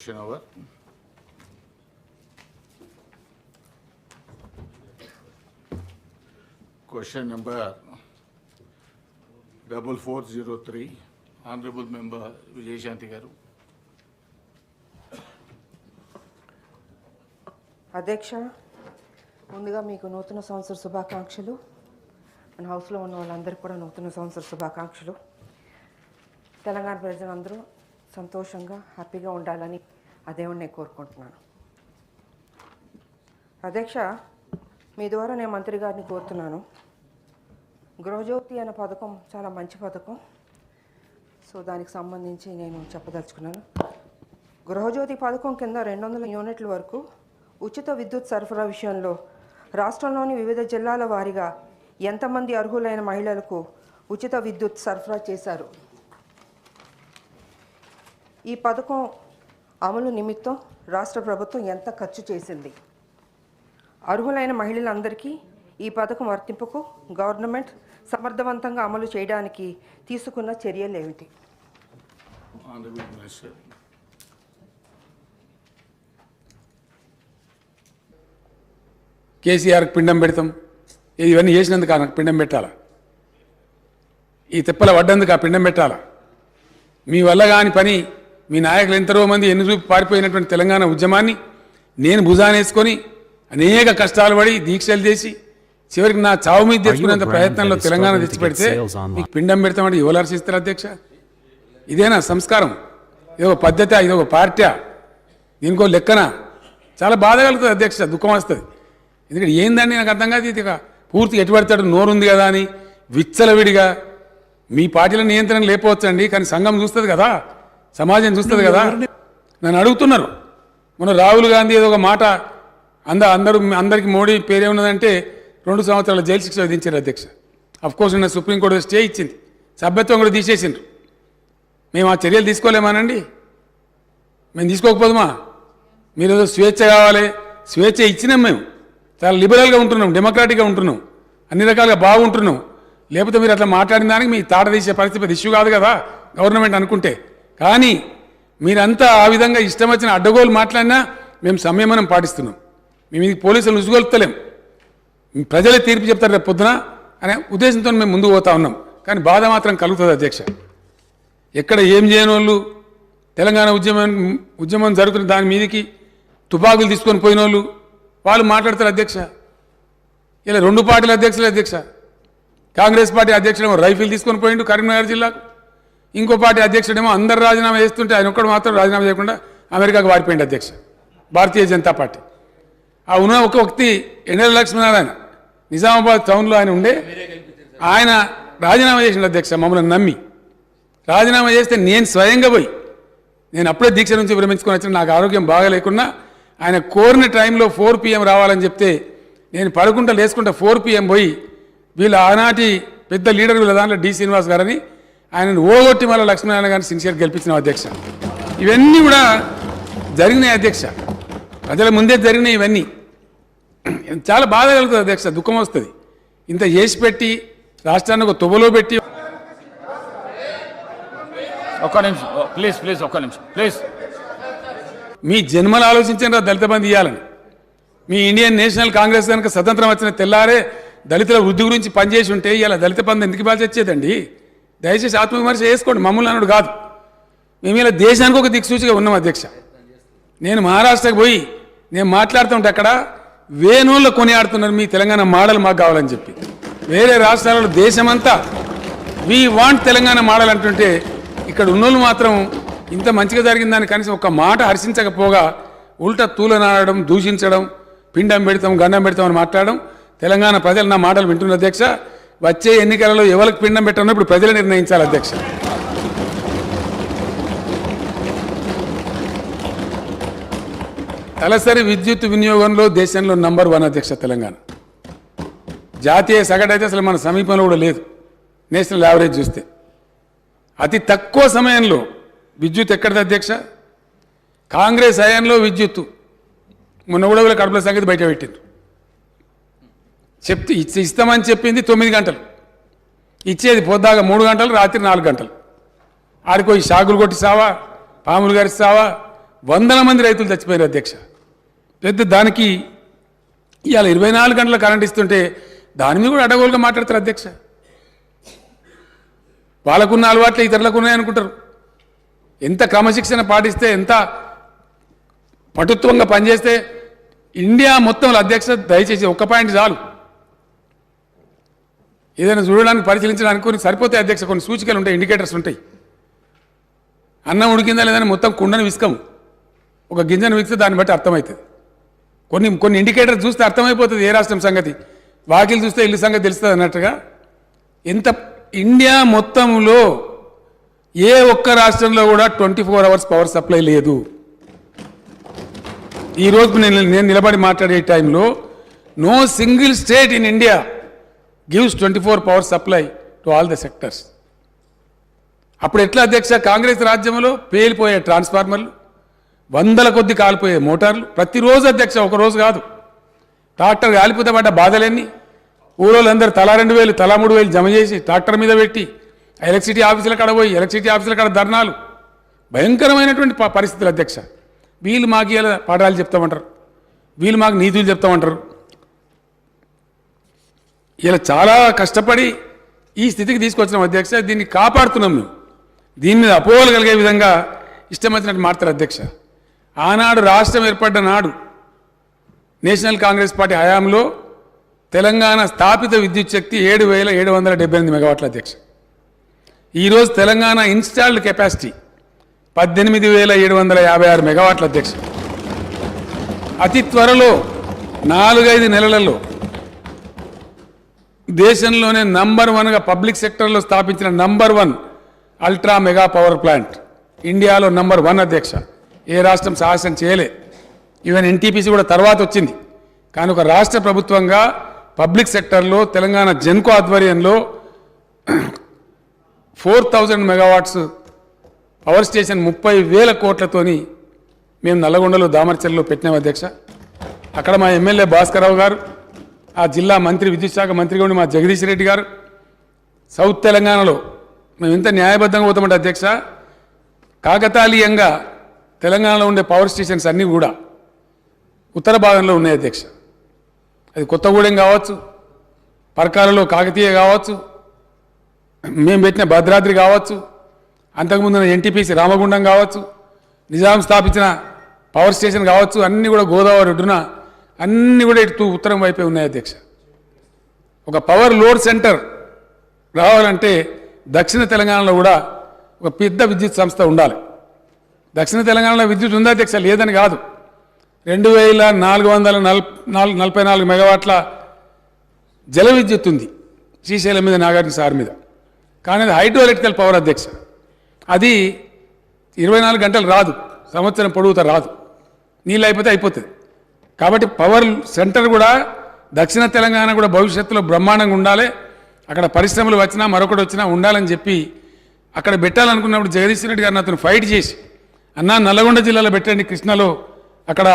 Over. Question number 4403, Honorable Member Vijay Shanti Garu. అధ్యక్ష, ముందుగా మీకు నూతన సంవత్సర శుభాకాంక్షలు. మన హౌస్లో ఉన్న వాళ్ళందరికీ కూడా నూతన సంవత్సర శుభాకాంక్షలు. తెలంగాణ ప్రజలందరూ సంతోషంగా హ్యాపీగా ఉండాలని ఆ దేవుడిని నేను కోరుకుంటున్నాను. అధ్యక్ష, మీ ద్వారా నేను మంత్రి గారిని కోరుతున్నాను. గృహజ్యోతి అనే పథకం చాలా మంచి పథకం. సో దానికి సంబంధించి నేను చెప్పదలుచుకున్నాను. గృహజ్యోతి పథకం కింద 200 యూనిట్ల వరకు ఉచిత విద్యుత్ సరఫరా విషయంలో రాష్ట్రంలోని వివిధ జిల్లాల వారీగా ఎంతమంది అర్హులైన మహిళలకు ఉచిత విద్యుత్ సరఫరా చేశారు? ఈ పథకం అమలు నిమిత్తం రాష్ట్ర ప్రభుత్వం ఎంత ఖర్చు చేసింది? అర్హులైన మహిళలందరికీ ఈ పథకం వర్తింపుకు గవర్నమెంట్ సమర్థవంతంగా అమలు చేయడానికి తీసుకున్న చర్యలు ఏమిటి? కేసీఆర్కి పిండం పెడతాం, ఇవన్నీ చేసినందుకు నాకు పిండం పెట్టాలా? ఈ తిప్పల పడ్డందుకు ఆ పిండం పెట్టాలా? మీ వల్ల కాని పని, మీ నాయకులు ఎంతరో మంది ఎన్నుచూపి పారిపోయినటువంటి తెలంగాణ ఉద్యమాన్ని నేను భుజానేసుకొని అనేక కష్టాలు పడి దీక్షలు చేసి చివరికి నా చావు మీద తెచ్చుకునేంత ప్రయత్నంలో తెలంగాణ తెచ్చిపెడితే మీకు పిండం పెడతామంటే ఎవరు హర్షిస్తారు అధ్యక్ష? ఇదేనా సంస్కారం? ఇదొక పద్ధతి, ఇదొక పార్టీ, దీనికో లెక్కన? చాలా బాధ కలుగుతుంది అధ్యక్ష, దుఃఖం వస్తుంది. ఎందుకంటే ఏందండి నాకు అర్థం కాదు. ఇది పూర్తిగా ఎటుపడతాడు, నోరుంది కదా అని విచ్చలవిడిగా మీ పార్టీల నియంత్రణ లేకపోవచ్చండి, కానీ సంఘం చూస్తుంది కదా, సమాజం చూస్తుంది కదా. నన్ను అడుగుతున్నారు, మన రాహుల్ గాంధీ ఏదో ఒక మాట అందరికీ మోడీ పేరేమున్నదంటే 2 సంవత్సరాల జైలు శిక్ష విధించారు అధ్యక్ష. అఫ్కోర్స్ నిన్న సుప్రీంకోర్టు స్టే ఇచ్చింది, సభ్యత్వం కూడా తీసేసిండ్రు. మేము ఆ చర్యలు తీసుకోలేమానండి? మేము తీసుకోకపోదుమా? మీరు ఏదో స్వేచ్ఛ కావాలి, స్వేచ్ఛ ఇచ్చినాం. మేము చాలా లిబరల్గా ఉంటున్నాం, డెమోక్రాటిక్గా ఉంటున్నాం, అన్ని రకాలుగా బాగుంటున్నాం. లేకపోతే మీరు అట్లా మాట్లాడిన దానికి మీ తాట తీసే పరిస్థితి ఇష్యూ కాదు కదా గవర్నమెంట్ అనుకుంటే. కానీ మీరంతా ఆ విధంగా ఇష్టం వచ్చిన అడ్డగోలు మాట్లాడినా మేము సంయమనం పాటిస్తున్నాం. మేము ఇది పోలీసులు ఉసుగొలుపుతలేం, ప్రజలే తీర్పు చెప్తారు రేపు పొద్దున అనే ఉద్దేశంతో మేము ముందుకు పోతా ఉన్నాం. కానీ బాధ మాత్రం కలుగుతుంది అధ్యక్ష. ఎక్కడ ఏం చేయని వాళ్ళు తెలంగాణ ఉద్యమం జరుగుతున్న దాని మీదకి తుపాకులు తీసుకొని పోయిన వాళ్ళు మాట్లాడతారు అధ్యక్ష. ఇలా 2 పార్టీల అధ్యక్షులే అధ్యక్ష. కాంగ్రెస్ పార్టీ అధ్యక్షుడేమో రైఫిల్ తీసుకొని పోయిండు కరీంనగర్ జిల్లాకు, ఇంకో పార్టీ అధ్యక్షుడేమో అందరు రాజీనామా చేస్తుంటే ఆయన ఒక్కడు మాత్రం రాజీనామా చేయకుండా అమెరికాకు వారిపోయింది అధ్యక్ష, భారతీయ జనతా పార్టీ. ఆ ఉన్న ఒక వ్యక్తి ఎన్ఎల్ లక్ష్మీనారాయణ నిజామాబాద్ టౌన్లో ఆయన ఉండే, ఆయన రాజీనామా చేసిండు అధ్యక్ష. మమ్మల్ని నమ్మి రాజీనామా చేస్తే నేను స్వయంగా పోయి, నేను అప్పుడే దీక్ష నుంచి విరమించుకొని వచ్చిన, నాకు ఆరోగ్యం బాగా లేకున్నా ఆయన కోరిన టైంలో 4 PM రావాలని చెప్తే నేను పడుకుంటా లేసుకుంటా 4 PM పోయి వీళ్ళ ఆనాటి పెద్ద లీడర్ వీళ్ళ దాంట్లో డి శ్రీనివాస్ గారని ఆయనను ఓగొట్టి మళ్ళీ లక్ష్మీనారాయణ గారిని సిన్సియర్ గెలిపించిన అధ్యక్ష. ఇవన్నీ కూడా జరిగినాయి అధ్యక్ష, ప్రజల ముందే జరిగినాయి ఇవన్నీ. చాలా బాధ కలుగుతుంది అధ్యక్ష, దుఃఖం వస్తుంది. ఇంత చేసి పెట్టి రాష్ట్రాన్ని ఒక తువ్వలో పెట్టి. ఒక్క నిమిషం ప్లీజ్, ఒక్క నిమిషం ప్లీజ్. మీ జన్మలు ఆలోచించారా దళిత బంధు ఇవ్వాలని? మీ ఇండియన్ నేషనల్ కాంగ్రెస్ కనుక స్వతంత్రం వచ్చిన తెల్లారే దళితుల వృద్ధి గురించి పనిచేసి ఉంటే ఇలా దళిత బంధు ఎందుకు ఇవ్వాల్సి వచ్చేదండి? దయచేసి ఆత్మవిమర్శ చేసుకోండి, మమ్మల్ని అన్నాడు కాదు. మేము ఇలా దేశానికి ఒక దిక్సూచిగా ఉన్నాం అధ్యక్ష. నేను మహారాష్ట్రకు పోయి నేను మాట్లాడుతుంటే అక్కడ వేణువుల్లో కొనియాడుతున్నారు మీ తెలంగాణ మోడల్ మాకు కావాలని చెప్పి. వేరే రాష్ట్రాలలో దేశమంతా వీ వాంట్ తెలంగాణ మోడల్ అంటుంటే ఇక్కడ ఉన్నోళ్ళు మాత్రం ఇంత మంచిగా జరిగిందని కనీసం ఒక మాట హర్షించకపోగా ఉల్టా తూలనాడడం, దూషించడం, పిండం పెడతాం గండం పెడతాం అని మాట్లాడడం. తెలంగాణ ప్రజలు నా మాటలు వింటున్న అధ్యక్ష. వచ్చే ఎన్నికలలో ఎవరికి పిండం పెట్టాలో ఇప్పుడు ప్రజలు నిర్ణయించాలి అధ్యక్ష. తలసరి విద్యుత్ వినియోగంలో దేశంలో నంబర్ 1 అధ్యక్ష తెలంగాణ. జాతీయ సగటు అయితే అసలు మన సమీపంలో కూడా లేదు. నేషనల్ యావరేజ్ చూస్తే అతి తక్కువ సమయంలో విద్యుత్ ఎక్కడిది అధ్యక్ష? కాంగ్రెస్ హయాంలో విద్యుత్తు మొన్న కూడా వీళ్ళ కడుపుల సంగతి బయట పెట్టిండ్రు. ఇస్తామని చెప్పింది 9 గంటలు, ఇచ్చేది పొద్దాగా 3 గంటలు, రాత్రి 4 గంటలు. ఆడిపోయి షాకులు కొట్టి సావా, పాములు గరిస్తావా, వందల మంది రైతులు చచ్చిపోయారు అధ్యక్ష. పెద్ద దానికి ఇవాళ 24 గంటల కరెంట్ ఇస్తుంటే దాని మీద కూడా అడగోలుగా మాట్లాడతారు అధ్యక్ష. వాళ్ళకున్న అలవాట్లు ఇతరులకు ఉన్నాయనుకుంటారు. ఎంత క్రమశిక్షణ పాటిస్తే, ఎంత పటుత్వంగా పనిచేస్తే ఇండియా మొత్తంలో అధ్యక్ష దయచేసి ఒక్క పాయింట్ చాలు. ఏదైనా చూడడానికి పరిశీలించడానికి కొన్ని సరిపోతాయి అధ్యక్ష. కొన్ని సూచికలు ఉంటాయి, ఇండికేటర్స్ ఉంటాయి. అన్నం ఉడికిందా లేదని మొత్తం కుండను విసుకం, ఒక గింజను విసిస్తే దాన్ని బట్టి అర్థమవుతుంది. కొన్ని ఇండికేటర్స్ చూస్తే అర్థమైపోతుంది ఏ రాష్ట్రం సంగతి. వాకిలు చూస్తే ఇల్లు సంగతి తెలుస్తుంది అన్నట్టుగా ఎంత ఇండియా మొత్తంలో ఏ ఒక్క రాష్ట్రంలో కూడా 24 అవర్స్ పవర్ సప్లై లేదు. ఈరోజు నేను నిలబడి మాట్లాడే టైంలో no single state in India gives 24 power supply to all the sectors. అప్పుడు ఎట్లా అధ్యక్ష, కాంగ్రెస్ రాజ్యంలో పేలిపోయే ట్రాన్స్ఫార్మర్లు, వందల కొద్ది కాలిపోయే మోటార్లు ప్రతిరోజు అధ్యక్ష, ఒకరోజు కాదు. ట్రాక్టర్ కాలిపోతే పడ్డ బాధలన్నీ ఊరోళ్ళందరూ తలా 2,000 తలా 3,000 జమ చేసి ట్రాక్టర్ మీద పెట్టి ఎలక్ట్రిసిటీ ఆఫీసుల కాడ పోయి ఎలక్ట్రిసిటీ ఆఫీసుల కాడ ధర్నాలు, భయంకరమైనటువంటి పరిస్థితులు అధ్యక్ష. వీళ్ళు మాకు ఇలా పాఠాలు చెప్తామంటారు, వీళ్ళు మాకు నీతులు చెప్తామంటారు. ఇలా చాలా కష్టపడి ఈ స్థితికి తీసుకొచ్చినాం అధ్యక్ష. దీన్ని కాపాడుతున్నాం మేము. దీని మీద అపోహలు కలిగే విధంగా ఇష్టం వచ్చినట్టు మాట్లాడతారు అధ్యక్ష. ఆనాడు రాష్ట్రం ఏర్పడ్డ నాడు నేషనల్ కాంగ్రెస్ పార్టీ హయాంలో తెలంగాణ స్థాపిత విద్యుత్ శక్తి 7,778 మెగావాట్ల అధ్యక్ష. ఈరోజు తెలంగాణ ఇన్స్టాల్డ్ కెపాసిటీ 18,756 మెగావాట్ల అధ్యక్ష. అతి త్వరలో 4-5 నెలలలో దేశంలోనే నంబర్ 1గా పబ్లిక్ సెక్టర్లో స్థాపించిన number 1 ultra mega power plant ఇండియాలో నంబర్ 1 అధ్యక్ష. ఏ రాష్ట్రం సాహసం చేయలే. ఈవెన్ ఎన్టీపీసీ కూడా తర్వాత వచ్చింది. కానీ ఒక రాష్ట్ర ప్రభుత్వంగా పబ్లిక్ సెక్టర్లో తెలంగాణ జెన్కో ఆధ్వర్యంలో 4,000 మెగావాట్స్ పవర్ స్టేషన్ 30,000 కోట్లతోని మేము నల్లగొండలో దామర్చల్లో పెట్టినాం అధ్యక్ష. అక్కడ మా ఎమ్మెల్యే భాస్కరరావు గారు, ఆ జిల్లా మంత్రి విద్యుత్ శాఖ మంత్రిగా ఉండి మా జగదీష్ రెడ్డి గారు, సౌత్ తెలంగాణలో మేము ఎంత న్యాయబద్ధంగా పోతామంటే అధ్యక్ష, కాకతాళీయంగా తెలంగాణలో ఉండే పవర్ స్టేషన్స్ అన్నీ కూడా ఉత్తర భాగంలో ఉన్నాయి అధ్యక్ష. అది కొత్తగూడెం కావచ్చు, పరకాలలో కాకతీయ కావచ్చు, మేము పెట్టిన భద్రాద్రి కావచ్చు, అంతకుముందున్న ఎన్టీపీసీ రామగుండం కావచ్చు, నిజాం స్థాపించిన పవర్ స్టేషన్ కావచ్చు, అన్నీ కూడా గోదావరి ఒడ్డున అన్నీ కూడా ఇటు ఉత్తరం వైపే ఉన్నాయి అధ్యక్ష. ఒక పవర్ లోడ్ సెంటర్ రావాలంటే దక్షిణ తెలంగాణలో కూడా ఒక పెద్ద విద్యుత్ సంస్థ ఉండాలి. దక్షిణ తెలంగాణలో విద్యుత్ ఉందా అధ్యక్ష? లేదని కాదు. 2,444 మెగావాట్ల జల విద్యుత్ ఉంది శ్రీశైలం మీద, నాగార్జున సార్ మీద. కానీ అది హైడ్రో ఎలక్ట్రికల్ పవర్ అధ్యక్ష. అది 24 గంటలు రాదు, సంవత్సరం పొడుగుతా రాదు, నీళ్ళు అయిపోతే అయిపోతుంది. కాబట్టి పవర్ సెంటర్ కూడా దక్షిణ తెలంగాణ కూడా భవిష్యత్తులో బ్రహ్మాండంగా ఉండాలి. అక్కడ పరిశ్రమలు వచ్చినా మరొకటి వచ్చినా ఉండాలని చెప్పి అక్కడ పెట్టాలనుకున్నప్పుడు జగదీష్ రెడ్డి గారిని అతను ఫైట్ చేసి, అన్నా నల్లగొండ జిల్లాలో పెట్టండి, కృష్ణలో అక్కడ